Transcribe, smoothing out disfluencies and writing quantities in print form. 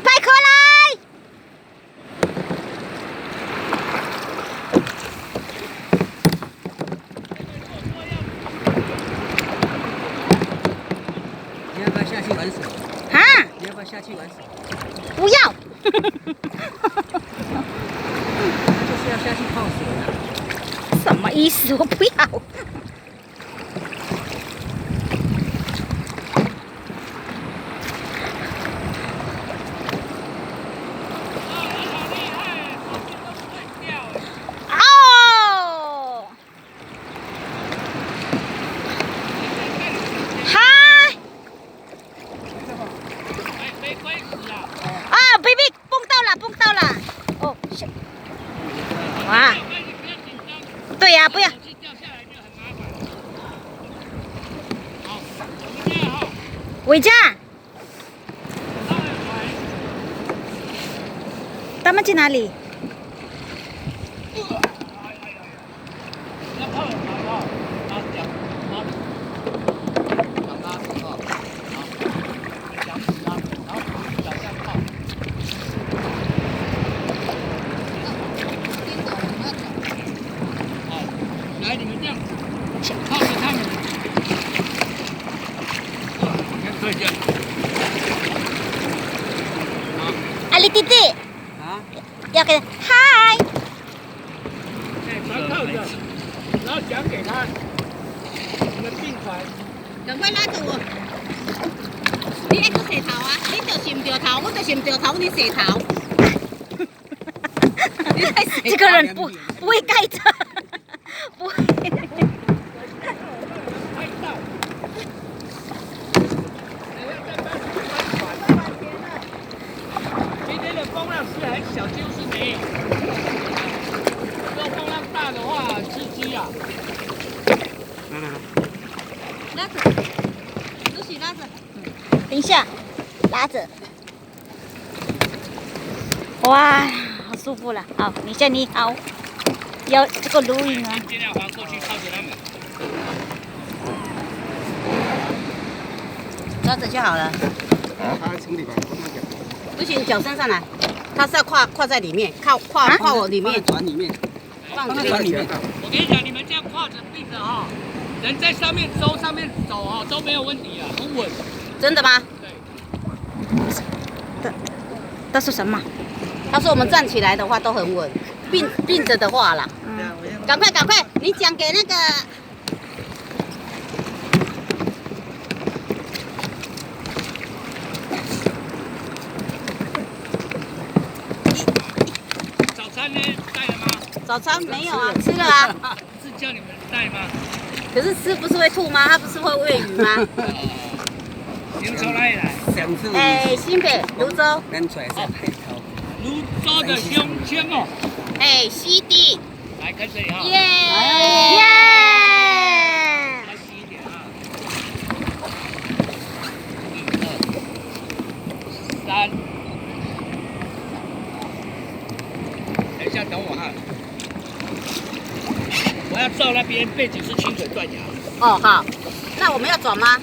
派克来！你要不要下去玩水？啊！你要不要下去玩水？不要！就是要下去泡水啊！什么意思？我不要。哦！嗨！啊，baby， 蹦到了，蹦到了！哦，哇！对呀，不要。伟嘉，他们去哪里？来，你们这样靠着他们，可以这样。阿里弟弟，啊，要跟嗨。船靠着，然后讲给他，你们并船。赶快拉着我！你爱个洗头啊？你就是唔掉头，我就是唔掉头，你洗头。你在洗这个人不会盖着，不会。拍到。今天的风浪是很小，几乎是没有。如果风浪大的话，吃鸡啊！拉着，都是拉着。等一下，拉着。哇，好舒服了。好，你先你好。要这个录音啊。尽量划过去靠着他们。抓着就好了。他从里边慢慢讲。不行，脚伸上来，它是要跨在里面，跨我里面，船里面，放在船里面。我跟你讲，你们这样跨着并着哈，人在上面走哈都没有问题啊，很稳。真的吗？对。这是什么？他说我们站起来的话都很稳，并着的话啦。赶快，你讲给那个。早餐呢带了吗？早餐没有啊，吃了啊。是叫你们带吗？可是吃不是会吐吗？它不是会喂鱼吗？你们从哪里来？上次哎，新北泸州。咱出来是海头。泸州的胸腔哦。哎，西地。来看这里哈。耶！耶！来细一点啊。1、2、3。等一下，等我哈。我要照那边背景是清水断崖。哦，好。那我们要转吗？